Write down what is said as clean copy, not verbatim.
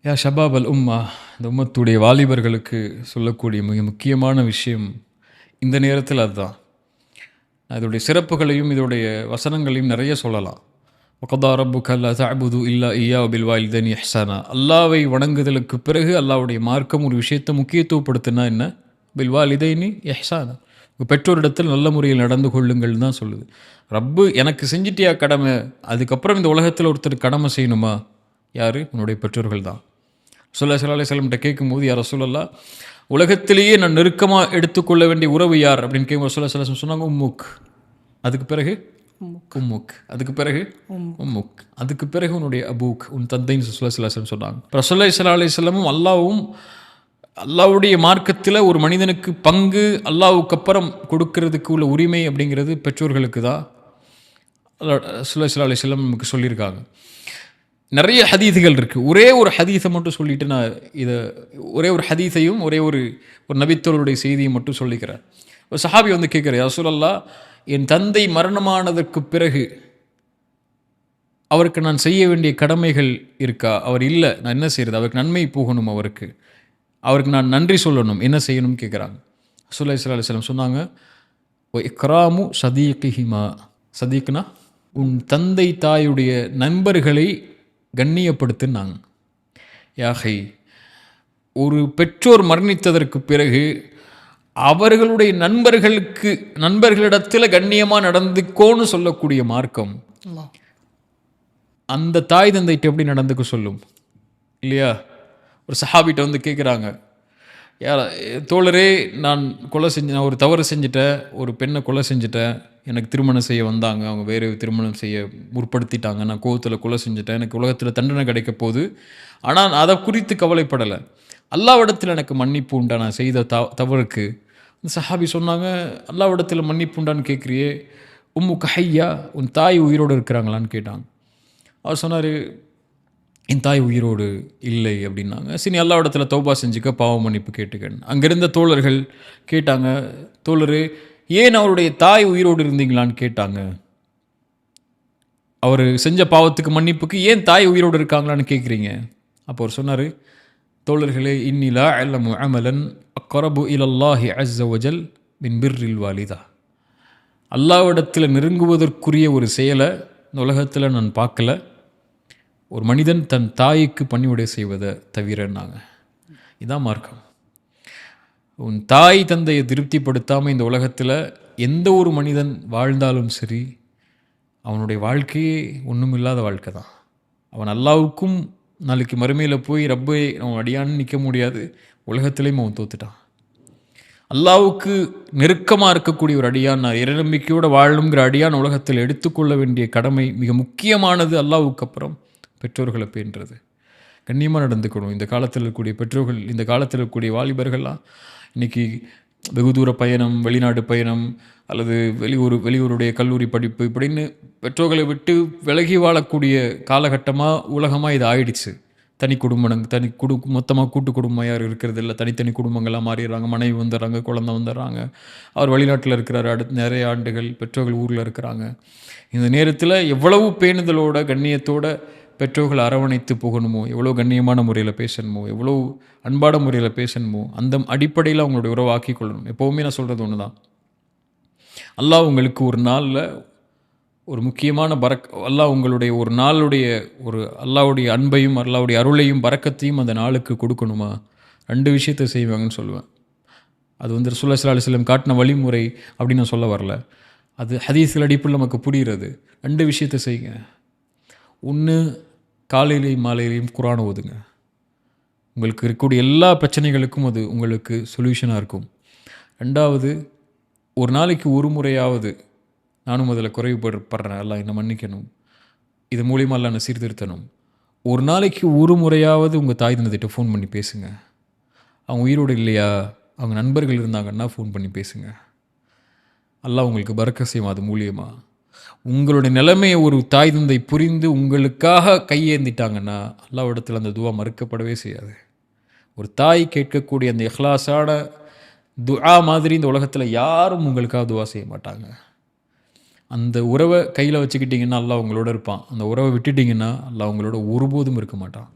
யா ஷபாப் அல் உம்மா, இந்த உம்மத்துடைய வாலிபர்களுக்கு சொல்லக்கூடிய மிக முக்கியமான விஷயம் இந்த நேரத்தில் அதுதான். இதோடைய சிறப்புகளையும் இதோடைய வசனங்களையும் நிறைய சொல்லலாம். வகதா ரப்புக அல்லா தஅபுது இல்லா இய்யா பில் வாலிதைனி இஹ்சானா. அல்லாவை வணங்குதலுக்கு பிறகு அல்லாவுடைய மார்க்கம் ஒரு விஷயத்தை முக்கியத்துவப்படுத்தினா என்ன? பில் வாலிதைனி இஹ்சானா, உங்கள் பெற்றோரிடத்தில் நல்ல முறையில் நடந்து கொள்ளுங்கள் தான் சொல்லுது. ரப்பு எனக்கு செஞ்சிட்டியா கடமை, அதுக்கப்புறம் இந்த உலகத்தில் ஒருத்தர் கடமை செய்யணுமா? யார்? உன்னுடைய பெற்றோர்கள் தான். ஸல்லல்லாஹு அலைஹி வஸல்லம் கேட்கும்போது, யார் ரசூலல்லா, உலகத்திலேயே நான் நெருக்கமாக எடுத்துக்கொள்ள வேண்டிய உறவு யார் அப்படின்னு கேட்கும் ஸல்லல்லாஹு அலைஹி வஸல்லம் சொன்னாங்க, உம்முக். அதுக்கு பிறகு உம்முக். அதுக்கு பிறகு உம்முக். அதுக்கு பிறகு உன்னுடைய அபூக், உன் தந்தைன்னு ஸல்லல்லாஹு அலைஹி வஸல்லம் சொன்னாங்க. ஸல்லல்லாஹு அலைஹி வஸல்லமும் அல்லாவும் அல்லாவுடைய மார்க்கத்தில் ஒரு மனிதனுக்கு பங்கு அல்லாவுக்கு அப்புறம் கொடுக்கறதுக்கு உள்ள உரிமை அப்படிங்கிறது பெற்றோர்களுக்கு தான் ஸல்லல்லாஹு அலைஹி வஸல்லம் நமக்கு சொல்லியிருக்காங்க. நிறைய ஹதீஸுகள் இருக்குது. ஒரே ஒரு ஹதீஸை மட்டும் சொல்லிவிட்டு நான் இதை ஒரே ஒரு ஹதீஸையும் ஒரே ஒரு நபித்தோருடைய செய்தியை மட்டும் சொல்லிக்கிறேன். ஒரு சஹாபி வந்து கேட்குறார், யா ரசூலல்லாஹ், என் தந்தை மரணமானதற்கு பிறகு அவருக்கு நான் செய்ய வேண்டிய கடமைகள் இருக்கா? அவர் இல்லை, நான் என்ன செய்கிறது? அவருக்கு நன்மை போகணும், அவருக்கு நான் நன்றி சொல்லணும், என்ன செய்யணும்னு கேட்குறாங்க. ஸல்லல்லாஹு அலைஹி வஸல்லம் சொன்னாங்க, ஒ இக்ராமு சதீகிஹிமா. சதீக்னா உன் தந்தை தாயுடைய நண்பர்களை கண்ணியப்படுத்துனாங்க. யாகை, ஒரு பெற்றோர் மரணித்ததற்கு பிறகு அவர்களுடைய நண்பர்களிடத்தில் கண்ணியமாக நடந்துக்கோன்னு சொல்லக்கூடிய மார்க்கம் அந்த தாய் தந்தைட்டு எப்படி நடந்துக்க சொல்லும் இல்லையா? ஒரு சஹாபிட்ட வந்து கேட்குறாங்க, யார் தோழரே, நான் ஒரு தவறு செஞ்சுட்டேன், ஒரு பெண்ணை கொலை செஞ்சுட்டேன், எனக்கு திருமணம் செய்ய வந்தாங்க, அவங்க வேறு திருமணம் செய்ய முற்படுத்திட்டாங்க, நான் கோவத்தில் கொலை செஞ்சுட்டேன், எனக்கு உலகத்தில் தண்டனை கிடைக்க போகுது, ஆனால் அதை குறித்து கவலைப்படலை, அல்லாவிடத்தில் எனக்கு மன்னிப்பு உண்டா நான் செய்த தவறுக்கு? அந்த சஹாபி சொன்னாங்க, அல்லாவிடத்தில் மன்னிப்பு உண்டான்னு கேட்குறியே, உம்மு கஹையா, உன் தாய் உயிரோடு இருக்கிறாங்களான்னு கேட்டாங்க. அவர் சொன்னார், என் தாய் உயிரோடு இல்லை அப்படின்னாங்க. சரி, அல்லாஹ்விடத்தில் தௌபா செஞ்சுக்க, பாவ மன்னிப்பு கேட்டுக்கன்னு. அங்கிருந்த தோழர்கள் கேட்டாங்க, தோழரே, ஏன் அவருடைய தாய் உயிரோடு இருந்தீங்களான்னு கேட்டாங்க. அவர் செஞ்ச பாவத்துக்கு மன்னிப்புக்கு ஏன் தாய் உயிரோடு இருக்காங்களான்னு கேட்குறீங்க? அப்போ அவர் சொன்னார், தோழர்களே, இன்னிலா அலமு அமலன் அக்ரபு இலல்லாஹி அஸ்ஸ வஜல் மின் பிர்ரில் வாலிதா. அல்லாஹ்விடத்தில் நெருங்குவதற்குரிய ஒரு செயலை இந்த உலகத்தில் நான் பார்க்கல, ஒரு மனிதன் தன் தாய்க்கு பணிவிடை செய்வதை தவிரன்னாங்க. இதான் மார்க்கம். உன் தாய் தந்தையை திருப்திப்படுத்தாமல் இந்த உலகத்தில் எந்த ஒரு மனிதன் வாழ்ந்தாலும் சரி, அவனுடைய வாழ்க்கையே ஒன்றுமில்லாத வாழ்க்கை தான். அவன் அல்லாவுக்கும் நாளைக்கு மறுமையில் போய் ரப்பை அவன் அடியான்னு நிற்க முடியாது, உலகத்திலையும் அவன் தோத்துட்டான். அல்லாவுக்கு நெருக்கமாக இருக்கக்கூடிய ஒரு அடியான், நான் இறைநம்பிக்கையோடு வாழணுங்கிற அடியான் உலகத்தில் எடுத்துக்கொள்ள வேண்டிய கடமை மிக முக்கியமானது. அல்லாவுக்கு அப்புறம் பெற்றோர்களை பேணுறது, கண்ணியமாக நடந்துக்கணும். இந்த காலத்தில் இருக்கக்கூடிய பெற்றோர்கள், இந்த காலத்தில் இருக்கக்கூடிய வாலிபர்கள்லாம் இன்றைக்கி வெகு தூர பயணம், வெளிநாடு பயணம், அல்லது வெளியூருடைய கல்லூரி படிப்பு இப்படின்னு பெற்றோர்களை விட்டு விலகி வாழக்கூடிய காலகட்டமாக உலகமாக இது ஆயிடுச்சு. மொத்தமாக கூட்டு குடும்பம் யார் இருக்கிறது இல்லை, தனித்தனி குடும்பங்களாக மாறிடுறாங்க. மனைவி வந்துடுறாங்க, குழந்தை வந்துடுறாங்க, அவர் வெளிநாட்டில் இருக்கிறார், அடுத்து நிறைய ஆண்டுகள் பெற்றோர்கள் ஊரில் இருக்கிறாங்க. இந்த நேரத்தில் எவ்வளவு பேணுதலோட கண்ணியத்தோட பெற்றோர்கள் அரவணைத்து போகணுமோ, எவ்வளோ கண்ணியமான முறையில் பேசணுமோ, எவ்வளோ அன்பான முறையில் பேசணுமோ, அந்த அடிப்படையில் அவங்களுடைய உறவாக்கி கொள்ளணும். எப்போவுமே நான் சொல்கிறது ஒன்று தான், அல்லாஹ் உங்களுக்கு ஒரு நாளில் ஒரு முக்கியமான அல்லாஹ் உங்களுடைய ஒரு நாளுடைய அல்லாஹ்வுடைய அன்பையும் அல்லாஹ்வுடைய அருளையும் பரக்கத்தையும் அந்த நாளுக்கு கொடுக்கணுமா, 2 விஷயத்தை செய்வாங்கன்னு சொல்லுவேன். அது வந்து ரசூலுல்லாஹி ஸல்லல்லாஹு அலைஹி வஸல்லம் காட்டின வழிமுறை அப்படின்னு நான் சொல்ல வரல, அது ஹதீஸ்கள் அடிப்படையில் நமக்கு புரிகிறது. 2 விஷயத்தை செய்யுங்க. ஒன்று, காலையிலையும் மாலையிலையும் குர்ஆன் ஓதுங்க. உங்களுக்கு இருக்கக்கூடிய எல்லா பிரச்சனைகளுக்கும் அது உங்களுக்கு சொல்யூஷனாக இருக்கும். 2வது, ஒரு நாளைக்கு ஒரு முறையாவது, நானும் அதில் குறைவுபடுறேன், எல்லாம் என்னை மன்னிக்கணும், இது மூலியமாக எல்லாம் என்னை சீர்திருத்தணும், ஒரு நாளைக்கு ஒரு முறையாவது உங்கள் தாய் தந்தைகிட்ட ஃபோன் பண்ணி பேசுங்க. அவங்க உயிரோடு இல்லையா, அவங்க நண்பர்கள் இருந்தாங்கன்னா ஃபோன் பண்ணி பேசுங்க. அல்லாஹ் உங்களுக்கு பரக்கத் செய்வான். அது மூலியமாக உங்களுடைய நிலைமையை ஒரு தாய் தந்தை புரிந்து உங்களுக்காக கையேந்திட்டாங்கன்னா அல்லாஹ்விடத்தில் அந்த துவா மறுக்கப்படவே செய்யாது. ஒரு தாய் கேட்கக்கூடிய அந்த இஹ்லாஸான துஆ மாதிரி இந்த உலகத்தில் யாரும் உங்களுக்காக துவா செய்ய மாட்டாங்க. அந்த உறவை கையில் வச்சுக்கிட்டிங்கன்னா அல்லாஹ் உங்களோட இருப்பான். அந்த உறவை விட்டுட்டிங்கன்னா அல்லாஹ் உங்களோட ஒருபோதும் இருக்க மாட்டான்.